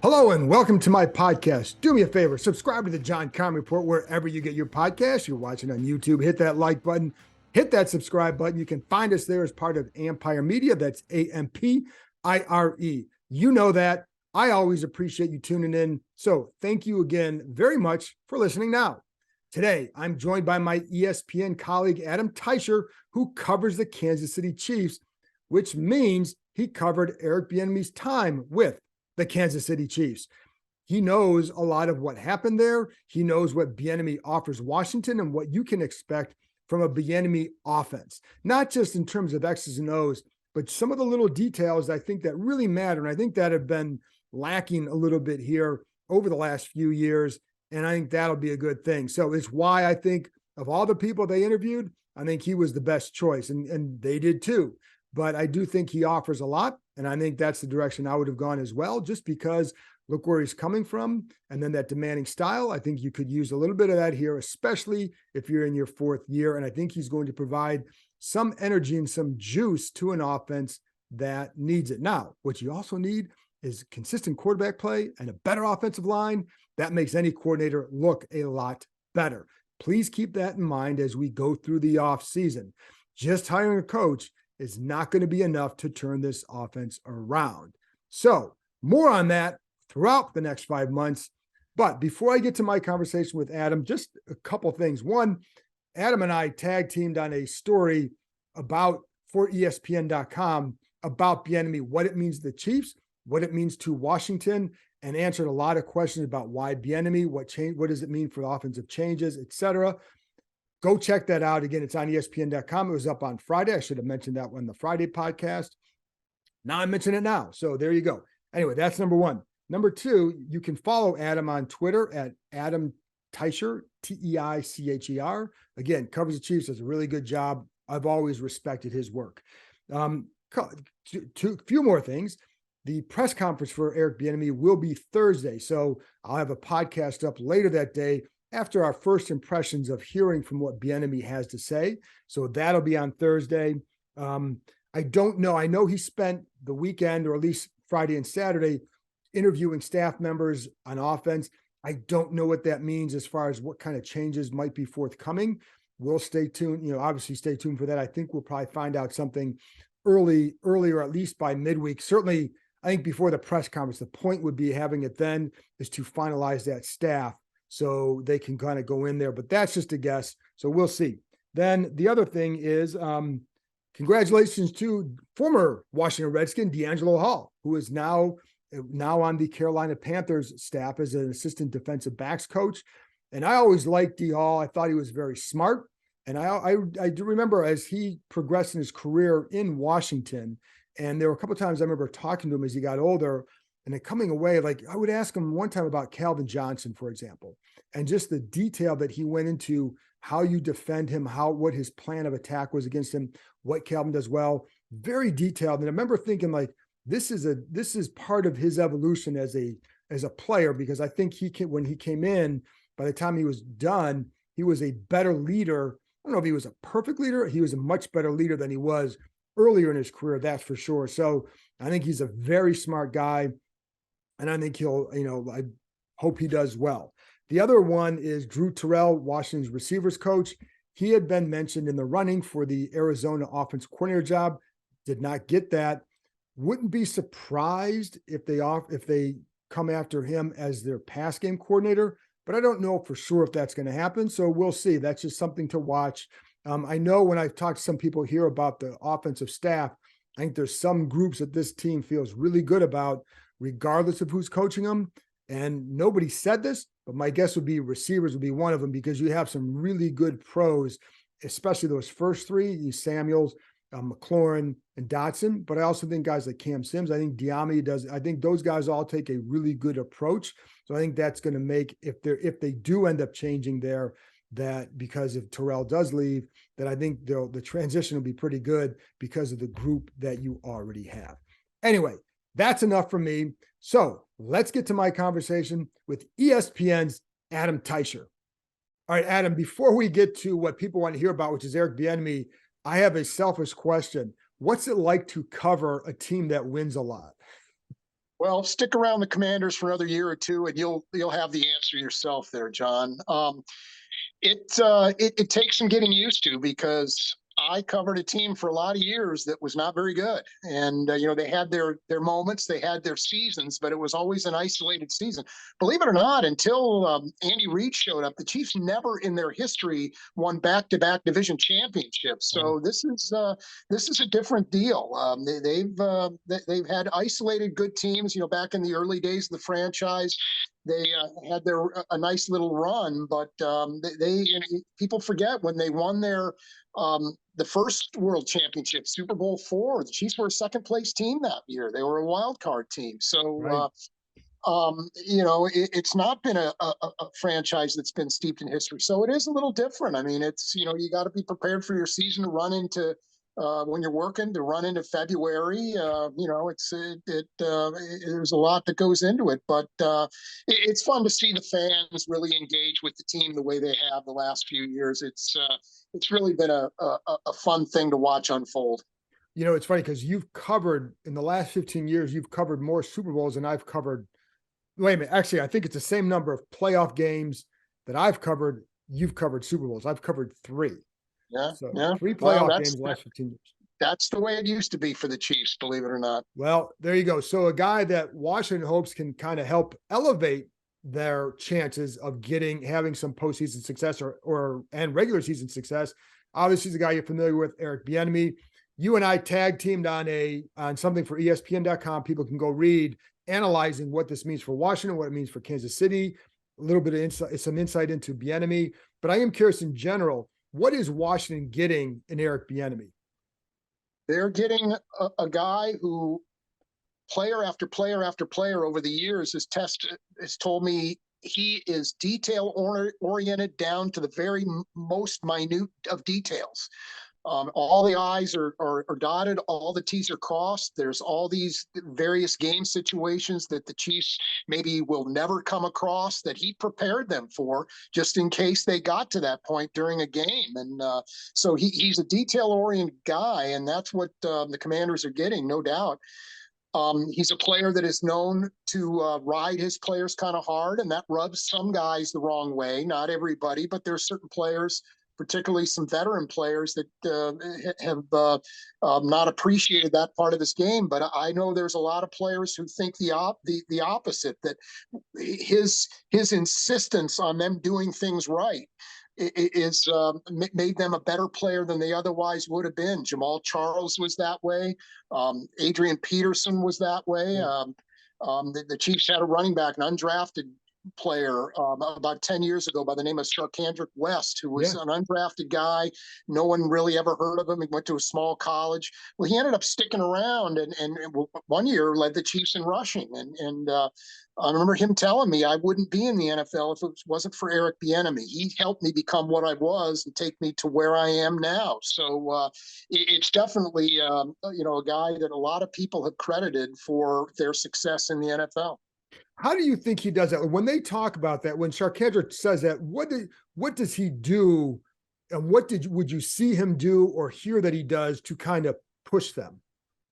Hello and welcome to my podcast. Do me a favor, subscribe to the John Keim Report wherever you get your podcast. You're watching on YouTube, hit that like button, hit that subscribe button. You can find us there as part of Empire Media. That's AMPIRE. You know that. I always appreciate you tuning in. So thank you again very much for listening now. Today, I'm joined by my ESPN colleague, Adam Teicher, who covers the Kansas City Chiefs, which means he covered Eric Bienemy's time with the Kansas City Chiefs. He knows a lot of what happened there. He knows what Bieniemy offers Washington and what you can expect from a Bieniemy offense, not just in terms of X's and O's, but some of the little details I think that really matter. And I think that have been lacking a little bit here over the last few years. And I think that'll be a good thing. So it's why I think of all the people they interviewed, I think he was the best choice, and they did too. But I do think he offers a lot. And I think that's the direction I would have gone as well, just because look where he's coming from. And then that demanding style, I think you could use a little bit of that here, especially if you're in your fourth year. And I think he's going to provide some energy and some juice to an offense that needs it. Now, what you also need is consistent quarterback play and a better offensive line. That makes any coordinator look a lot better. Please keep that in mind as we go through the offseason. Just hiring a coach is not going to be enough to turn this offense around. So more on that throughout the next 5 months. But before I get to my conversation with Adam, just a couple things. One, Adam and I tag teamed on a story for ESPN.com about Bieniemy, what it means to the Chiefs, what it means to Washington, and answered a lot of questions about why Bieniemy, what does it mean for offensive changes, etc. Go check that out. Again, it's on ESPN.com. It was up on Friday. I should have mentioned that on the Friday podcast. Now I mention it now. So there you go. Anyway, that's number one. Number two, you can follow Adam on Twitter at Adam Teicher, Teicher. Again, covers the Chiefs, does a really good job. I've always respected his work. Few more things. The press conference for Eric Bienemy will be Thursday. So I'll have a podcast up later that day after our first impressions of hearing from what Bieniemy has to say. So that'll be on Thursday. I don't know. I know he spent the weekend, or at least Friday and Saturday, interviewing staff members on offense. I don't know what that means as far as what kind of changes might be forthcoming. We'll stay tuned. Obviously stay tuned for that. I think we'll probably find out something earlier, at least by midweek. Certainly, I think before the press conference. The point would be having it then is to finalize that staff so they can kind of go in there. But that's just a guess. So we'll see. Then the other thing is congratulations to former Washington Redskin, D'Angelo Hall, who is now on the Carolina Panthers staff as an assistant defensive backs coach. And I always liked D Hall. I thought he was very smart. And I do remember as he progressed in his career in Washington, and there were a couple of times I remember talking to him as he got older, and then coming away, like I would ask him one time about Calvin Johnson, for example, and just the detail that he went into, how you defend him, what his plan of attack was against him, what Calvin does well, very detailed. And I remember thinking, like, this is part of his evolution as a player, because I think when he came in, by the time he was done, he was a better leader. I don't know if he was a perfect leader. He was a much better leader than he was earlier in his career, that's for sure. So I think he's a very smart guy, and I think I hope he does well. The other one is Drew Terrell, Washington's receivers coach. He had been mentioned in the running for the Arizona offense coordinator job, did not get that. Wouldn't be surprised if they come after him as their pass game coordinator, but I don't know for sure if that's going to happen. So we'll see. That's just something to watch. I know when I've talked to some people here about the offensive staff, I think there's some groups that this team feels really good about, regardless of who's coaching them. And nobody said this, but my guess would be receivers would be one of them, because you have some really good pros, especially those first three, Samuels, McLaurin, and Dotson. But I also think guys like Cam Sims, I think Bieniemy does. I think those guys all take a really good approach. So I think that's going to make, if they do end up changing there, that because if Terrell does leave, that I think the transition will be pretty good because of the group that you already have. Anyway, that's enough for me. So let's get to my conversation with ESPN's Adam Teicher. All right, Adam, before we get to what people want to hear about, which is Eric Bienemy, I have a selfish question. What's it like to cover a team that wins a lot? Well, stick around the Commanders for another year or two, and you'll have the answer yourself there, John. It takes some getting used to, because I covered a team for a lot of years that was not very good, and they had their moments, they had their seasons, but it was always an isolated season. Believe it or not, until Andy Reid showed up, the Chiefs never in their history won back-to-back division championships. So this is a different deal. They've had isolated good teams. Back in the early days of the franchise, they had a nice little run, but people forget when they won the first World Championship, Super Bowl IV. The Chiefs were a second place team that year. They were a wild card team. So, right. It's not been a franchise that's been steeped in history. So it is a little different. I mean, it's, you got to be prepared for your season to run into when you're working, to run into February. There's a lot that goes into it, but it's fun to see the fans really engage with the team the way they have the last few years. It's really been a fun thing to watch unfold. It's funny because you've covered, in the last 15 years, you've covered more Super Bowls than I've covered. Wait a minute. Actually, I think it's the same number of playoff games that I've covered. You've covered Super Bowls. I've covered 3. Yeah. So yeah. 3 playoff games in the last 15 years. That's the way it used to be for the Chiefs, believe it or not. Well, there you go. So a guy that Washington hopes can kind of help elevate their chances of having some postseason success and regular season success. Obviously, the guy you're familiar with, Eric Bienemy. You and I tag teamed on something for ESPN.com. People can go read, analyzing what this means for Washington, what it means for Kansas City, a little bit of insight, some insight into Bienemy. But I am curious in general, what is Washington getting in Eric Bienemy? They're getting a guy who, player after player after player over the years, has told me he is detail-oriented down to the very most minute of details. All the I's are dotted, all the T's are crossed. There's all these various game situations that the Chiefs maybe will never come across that he prepared them for, just in case they got to that point during a game. And so he's a detail-oriented guy, and that's what the Commanders are getting, no doubt. He's a player that is known to ride his players kind of hard, and that rubs some guys the wrong way. Not everybody, but there are certain players, particularly some veteran players, that have not appreciated that part of his game. But I know there's a lot of players who think the opposite, that his insistence on them doing things right is made them a better player than they otherwise would have been. Jamal Charles was that way. Adrian Peterson was that way. The Chiefs had a running back, an undrafted player about 10 years ago by the name of Sharkandrick West, who was an undrafted guy. No one really ever heard of him. He went to a small college. Well, he ended up sticking around and one year led the Chiefs in rushing. And I remember him telling me I wouldn't be in the NFL if it wasn't for Eric Bienemy. He helped me become what I was and take me to where I am now. So it's definitely a guy that a lot of people have credited for their success in the NFL. How do you think he does that? When they talk about that, when Sharkandrick says that, what does he do, and would you see him do or hear that he does to kind of push them?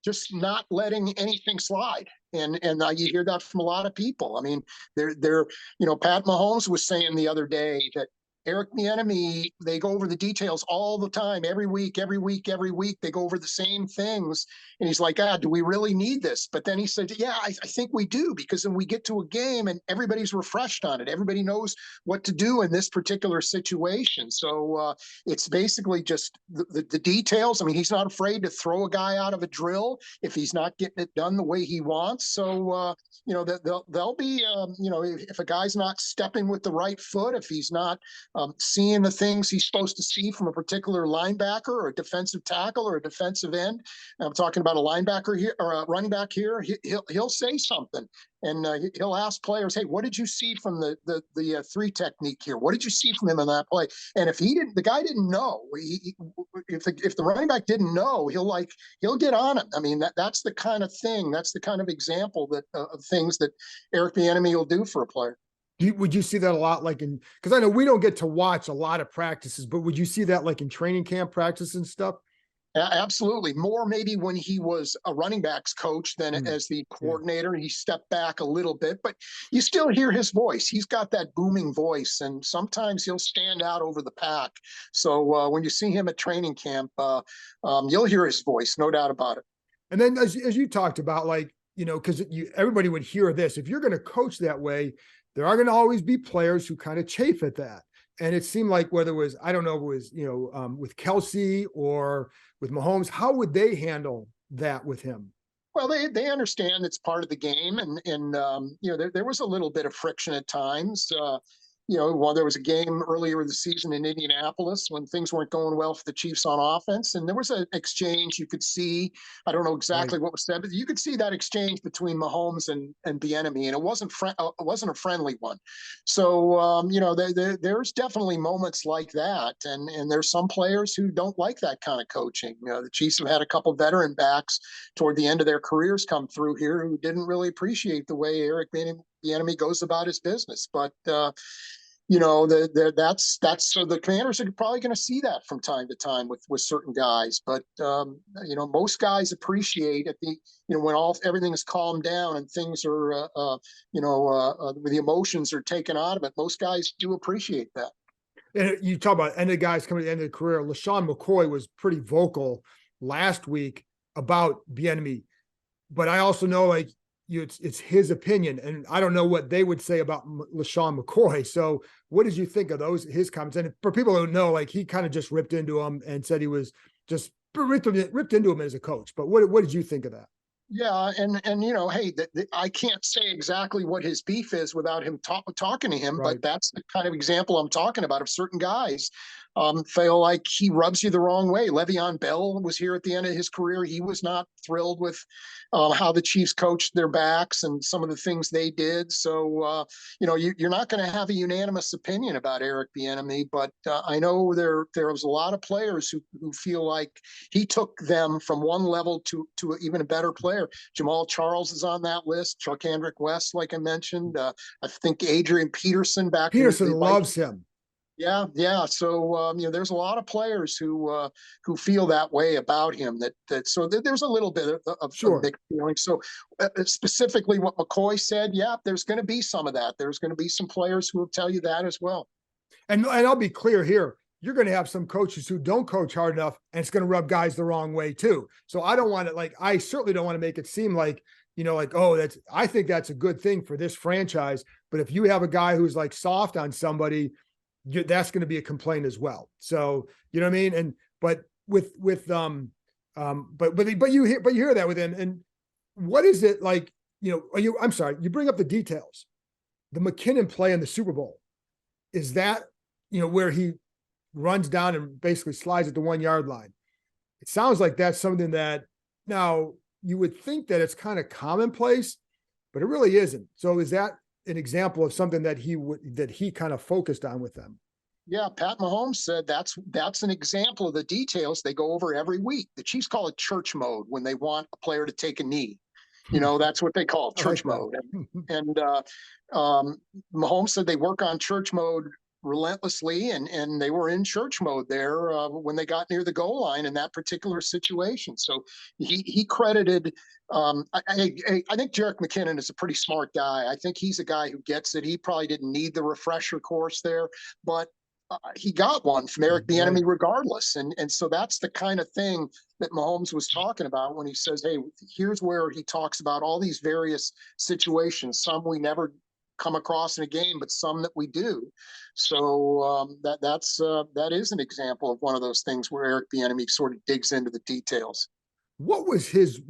Just not letting anything slide. And you hear that from a lot of people. I mean, Pat Mahomes was saying the other day that Eric Bienemy, they go over the details all the time, every week. They go over the same things. And he's like, do we really need this? But then he said, yeah, I think we do, because then we get to a game and everybody's refreshed on it. Everybody knows what to do in this particular situation. So it's basically just the details. I mean, he's not afraid to throw a guy out of a drill if he's not getting it done the way he wants. So, they'll be, if a guy's not stepping with the right foot, if he's not seeing the things he's supposed to see from a particular linebacker or a defensive tackle or a defensive end. I'm talking about a linebacker here or a running back here. He'll say something, and he'll ask players, "Hey, what did you see from the 3 technique here? What did you see from him in that play?" And if the guy didn't know, if the running back didn't know, he'll get on it. I mean, that's the kind of thing. That's the kind of example of things that Eric Bienemy will do for a player. Would you see that a lot, because I know we don't get to watch a lot of practices, but would you see that like in training camp practice and stuff? Absolutely. More maybe when he was a running backs coach than as the Yeah. coordinator. He stepped back a little bit, but you still hear his voice. He's got that booming voice, and sometimes he'll stand out over the pack. So when you see him at training camp, you'll hear his voice, no doubt about it. And then as you talked about, like, because everybody would hear this. If you're going to coach that way, there are going to always be players who kind of chafe at that. And it seemed like whether it was, I don't know, if it was, with Kelsey or with Mahomes, how would they handle that with him? Well, they understand it's part of the game, and there was a little bit of friction at times. While there was a game earlier in the season in Indianapolis when things weren't going well for the Chiefs on offense, and there was an exchange you could see. I don't know exactly what was said, but you could see that exchange between Mahomes and Bieniemy, and it wasn't a friendly one. So there's definitely moments like that, and there's some players who don't like that kind of coaching. The Chiefs have had a couple veteran backs toward the end of their careers come through here who didn't really appreciate the way Eric Bienemy goes about his business. But that's so the Commanders are probably going to see that from time to time with certain guys. But most guys appreciate at the when everything is calmed down and things are the emotions are taken out of it. Most guys do appreciate that. And you talk about end of guys coming to the end of the career. LeSean McCoy was pretty vocal last week about Bieniemy, but I also know, like, it's his opinion, and I don't know what they would say about LeSean McCoy. So, what did you think of his comments? And for people who know, like, he kind of just ripped into him and said he was just ripped into him as a coach. But what did you think of that? Yeah, and hey, I can't say exactly what his beef is without him talking to him, Right. but that's the kind of example I'm talking about of certain guys feel like he rubs you the wrong way. Le'Veon Bell was here at the end of his career. He was not thrilled with how the Chiefs coached their backs and some of the things they did. So, you're not going to have a unanimous opinion about Eric Bienemy, but I know there was a lot of players who feel like he took them from one level to even a better player. Jamal Charles is on that list. Charkandrick West, like I mentioned. I think Adrian Peterson Peterson loves him. Yeah. So there's a lot of players who feel that way about him. So there's a little bit of mixed feelings. So specifically, what McCoy said, yeah, there's going to be some of that. There's going to be some players who will tell you that as well. And I'll be clear here. You're going to have some coaches who don't coach hard enough, and it's going to rub guys the wrong way too. So I don't want to, I certainly don't want to make it seem like, I think that's a good thing for this franchise. But if you have a guy who's like soft on somebody, that's going to be a complaint as well. So, you know what I mean? And, but you hear that with him. And what is it like, I'm sorry, you bring up the details, the McKinnon play in the Super Bowl. Is that, where he runs down and basically slides at the 1 yard line? It sounds like that's something that now you would think that it's kind of commonplace, but it really isn't. So is that an example of something that he kind of focused on with them? Yeah, Pat Mahomes said that's an example of the details they go over every week. The Chiefs call it church mode when they want a player to take a knee. That's what they call church mode. And Mahomes said they work on church mode relentlessly, and they were in church mode there when they got near the goal line in that particular situation. So he credited. I think Jerick McKinnon is a pretty smart guy. I think he's a guy who gets it. He probably didn't need the refresher course there, but he got one from Eric Bienemy regardless. And so that's the kind of thing that Mahomes was talking about when he says, hey, here's where he talks about all these various situations, some we never come across in a game, but some that we do. So that is an example of one of those things where Eric Bienemy sort of digs into the details. What was his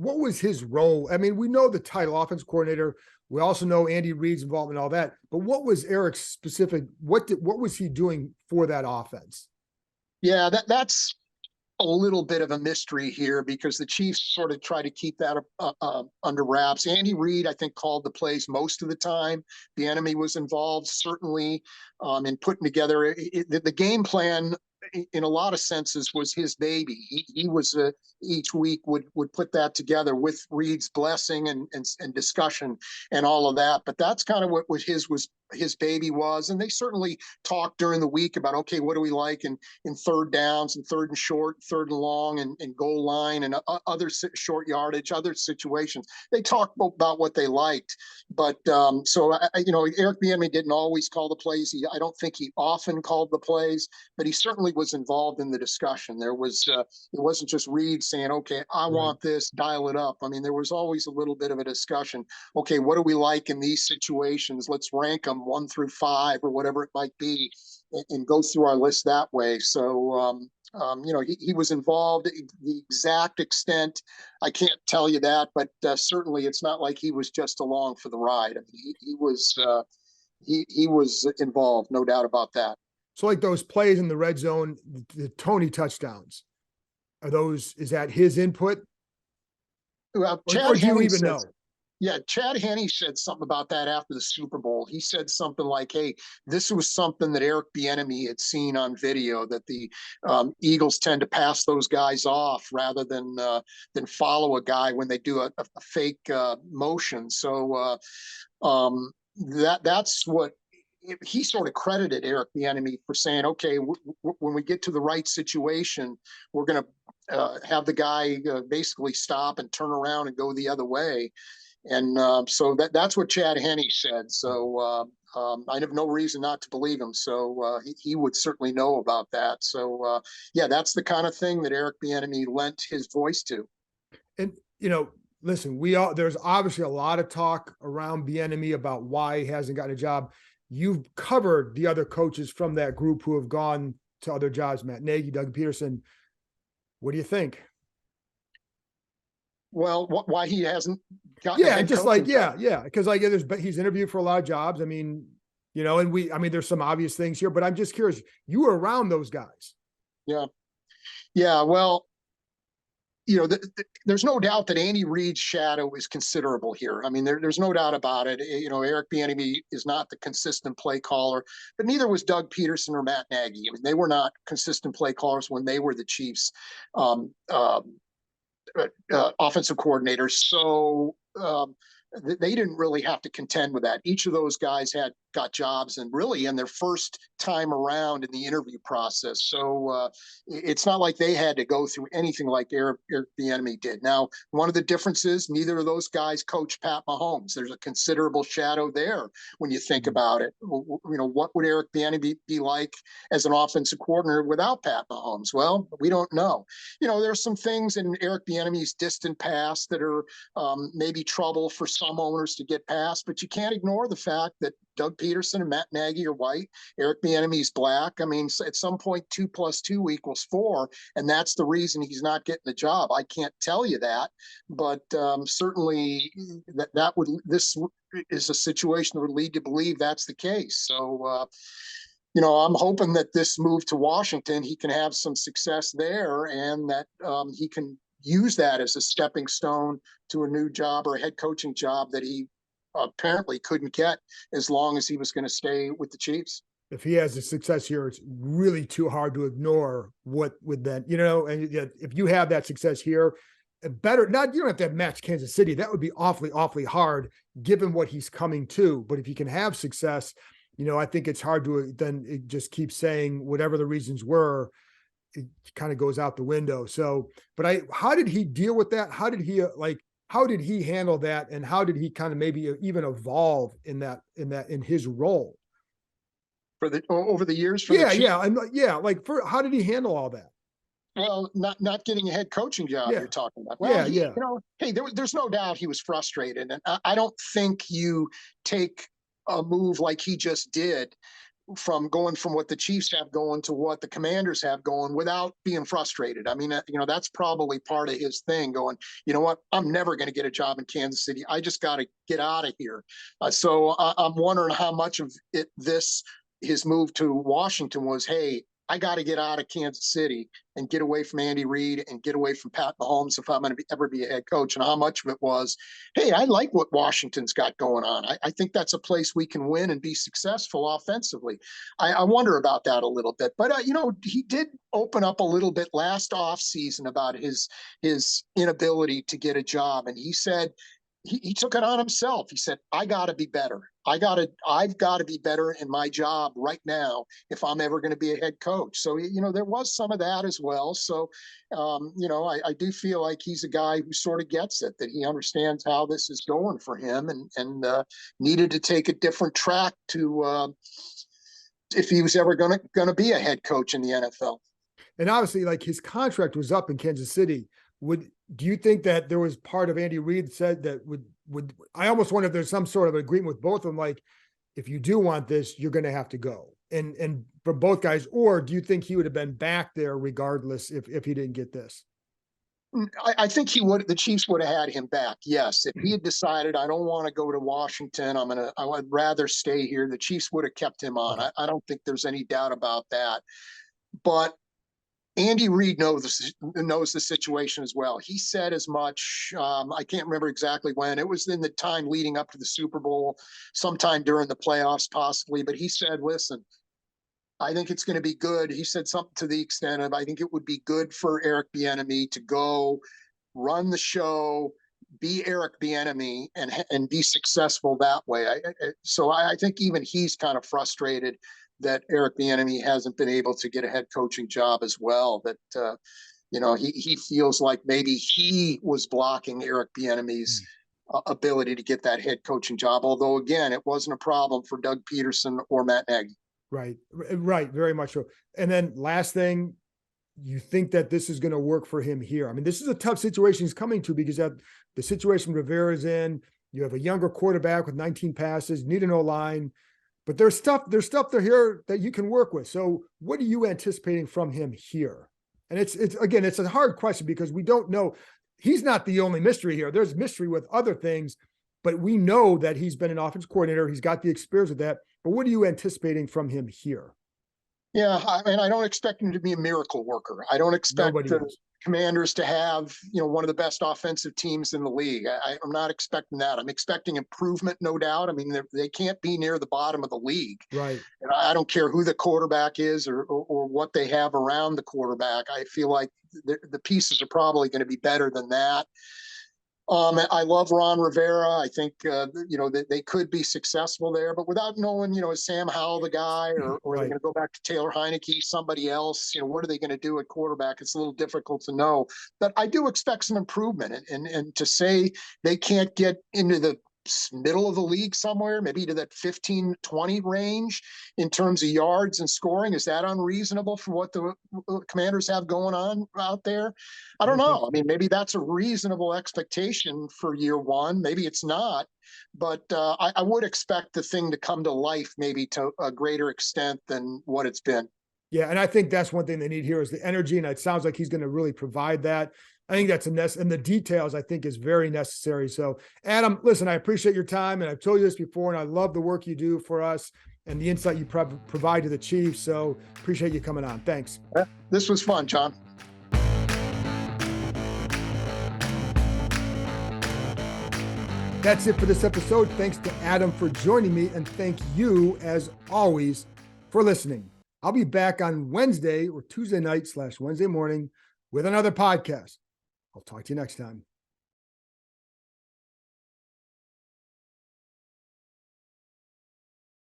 role? I mean, we know the title offense coordinator. We also know Andy Reid's involvement in all that. But what was Eric's specific? What was he doing for that offense? Yeah, that's a little bit of a mystery here because the Chiefs sort of try to keep that under wraps. Andy Reid, I think, called the plays most of the time. Bienemy was involved certainly in putting together the game plan. In a lot of senses, was his baby. He was each week would put that together with Reid's blessing and discussion and all of that. But that's kind of what was his baby was, and they certainly talked during the week about, okay, what do we like in third downs and third and short, third and long, and goal line, and other short yardage, other situations. They talked about what they liked, but Eric Bienemy didn't always call the plays. I don't think he often called the plays, but he certainly was involved in the discussion. There was it wasn't just Reid saying, okay, I want this, dial it up. I mean, there was always a little bit of a discussion. Okay, what do we like in these situations? Let's rank them 1 through 5 or whatever it might be, and go through our list that way. So, he was involved. The exact extent, I can't tell you that, but certainly it's not like he was just along for the ride. I mean, he was involved, no doubt about that. So like those plays in the red zone, the Tony touchdowns, is that his input? Well, or do you even know? Yeah, Chad Henne said something about that after the Super Bowl. He said something like, hey, this was something that Eric Bienemy had seen on video, that the Eagles tend to pass those guys off rather than follow a guy when they do a fake motion. So that's what he sort of credited Eric Bienemy for saying, okay, when we get to the right situation, we're going to have the guy basically stop and turn around and go the other way. And so that's what Chad Henne said. So I have no reason not to believe him. So he would certainly know about that. So, that's the kind of thing that Eric Bienemy lent his voice to. And, listen, there's obviously a lot of talk around Bienemy about why he hasn't gotten a job. You've covered the other coaches from that group who have gone to other jobs, Matt Nagy, Doug Peterson. What do you think? Well, why he hasn't gotten just like, because he's interviewed for a lot of jobs. I mean, and there's some obvious things here, but I'm just curious. You were around those guys. Yeah. Well, there's no doubt that Andy Reid's shadow is considerable here. I mean, there's no doubt about it. Eric Bienemy is not the consistent play caller, but neither was Doug Peterson or Matt Nagy. I mean, they were not consistent play callers when they were the Chiefs. Offensive coordinators. So they didn't really have to contend with that. Each of those guys got jobs, and really in their first time around in the interview process. So it's not like they had to go through anything like Eric Bienemy did. Now, one of the differences, neither of those guys coach Pat Mahomes. There's a considerable shadow there when you think about it. What would Eric Bienemy be like as an offensive coordinator without Pat Mahomes? Well, we don't know. There's some things in Eric Bienemy's distant past that are maybe trouble for some owners to get past, but you can't ignore the fact that Doug Peterson and Matt Nagy are white. Eric Bieniemy's black. I mean, at some point, 2 + 2 = 4, and that's the reason he's not getting the job. I can't tell you that, but certainly this is a situation that would lead to believe that's the case. So, I'm hoping that this move to Washington, he can have some success there, and that he can use that as a stepping stone to a new job or a head coaching job that he apparently couldn't get as long as he was going to stay with the Chiefs. If he has a success here, it's really too hard to ignore what would then, and if you have that success here, you don't have to have matched Kansas City. That would be awfully, awfully hard given what he's coming to. But if he can have success, I think it's hard to then just keep saying whatever the reasons were, it kind of goes out the window. So, but how did he deal with that? How did he handle that? And how did he kind of maybe even evolve in his role over the years? How did he handle all that? Well, not getting a head coaching job, you're talking about. Well, hey, there's no doubt he was frustrated. And I don't think you take a move like he just did from going from what the Chiefs have going to what the Commanders have going without being frustrated. I mean, that's probably part of his thing, going, you know what, I'm never going to get a job in Kansas City. I just got to get out of here. So I'm wondering how much of his move to Washington was, hey, I got to get out of Kansas City and get away from Andy Reid and get away from Pat Mahomes if I'm going to ever be a head coach. And how much of it was, hey, I like what Washington's got going on. I think that's a place we can win and be successful offensively. I wonder about that a little bit. But, he did open up a little bit last offseason about his inability to get a job. And he said, he took it on himself. He said, I've got to be better in my job right now if I'm ever going to be a head coach. So, there was some of that as well. So, I do feel like he's a guy who sort of gets it, that he understands how this is going for him, and needed to take a different track to, if he was ever going to be a head coach in the NFL. And obviously, like, his contract was up in Kansas City. Do you think that there was part of Andy Reid said that would I almost wonder if there's some sort of agreement with both of them, like, if you do want this, you're going to have to go, and for both guys, or do you think he would have been back there regardless if he didn't get this? I think the Chiefs would have had him back. Yes. If he had decided, I don't want to go to Washington, I would rather stay here, the Chiefs would have kept him on. Okay. I don't think there's any doubt about that. But Andy Reid knows the situation as well. He said as much. I can't remember exactly when. It was in the time leading up to the Super Bowl, sometime during the playoffs, possibly. But he said, "Listen, I think it's going to be good." He said something to the extent of, "I think it would be good for Eric Bienemy to go run the show, be Eric Bienemy, and be successful that way." So I think even he's kind of frustrated that Eric Bienemy hasn't been able to get a head coaching job as well. That he feels like maybe he was blocking Eric Bienemy's ability to get that head coaching job. Although, again, it wasn't a problem for Doug Peterson or Matt Nagy. Right. Very much so. And then last thing, you think that this is going to work for him here? I mean, this is a tough situation he's coming to, because of the situation Rivera's in. You have a younger quarterback with 19 passes, need an O-line. But there's stuff there here that you can work with. So what are you anticipating from him here? And it's a hard question, because we don't know. He's not the only mystery here. There's mystery with other things, but we know that he's been an offensive coordinator. He's got the experience with that. But what are you anticipating from him here? Yeah, I don't expect him to be a miracle worker. I don't expect the Commanders to have, one of the best offensive teams in the league. I'm not expecting that. I'm expecting improvement, no doubt. I mean, they can't be near the bottom of the league. Right. And I don't care who the quarterback is or what they have around the quarterback. I feel like the pieces are probably going to be better than that. I love Ron Rivera. I think, they could be successful there, but without knowing, is Sam Howell the guy, or are they going to go back to Taylor Heineke, somebody else? What are they going to do at quarterback? It's a little difficult to know, but I do expect some improvement. And to say they can't get into the middle of the league somewhere, maybe to that 15-20 range in terms of yards and scoring, is that unreasonable for what the Commanders have going on out there? I don't know. I mean, maybe that's a reasonable expectation for year one. Maybe it's not, but I would expect the thing to come to life maybe to a greater extent than what it's been. Yeah, and I think that's one thing they need here is the energy, and it sounds like he's going to really provide that. I think that's and the details, I think, is very necessary. So, Adam, listen, I appreciate your time, and I've told you this before, and I love the work you do for us and the insight you provide to the Chiefs. So, appreciate you coming on. Thanks. This was fun, John. That's it for this episode. Thanks to Adam for joining me, and thank you, as always, for listening. I'll be back on Wednesday or Tuesday night / Wednesday morning with another podcast. I'll talk to you next time.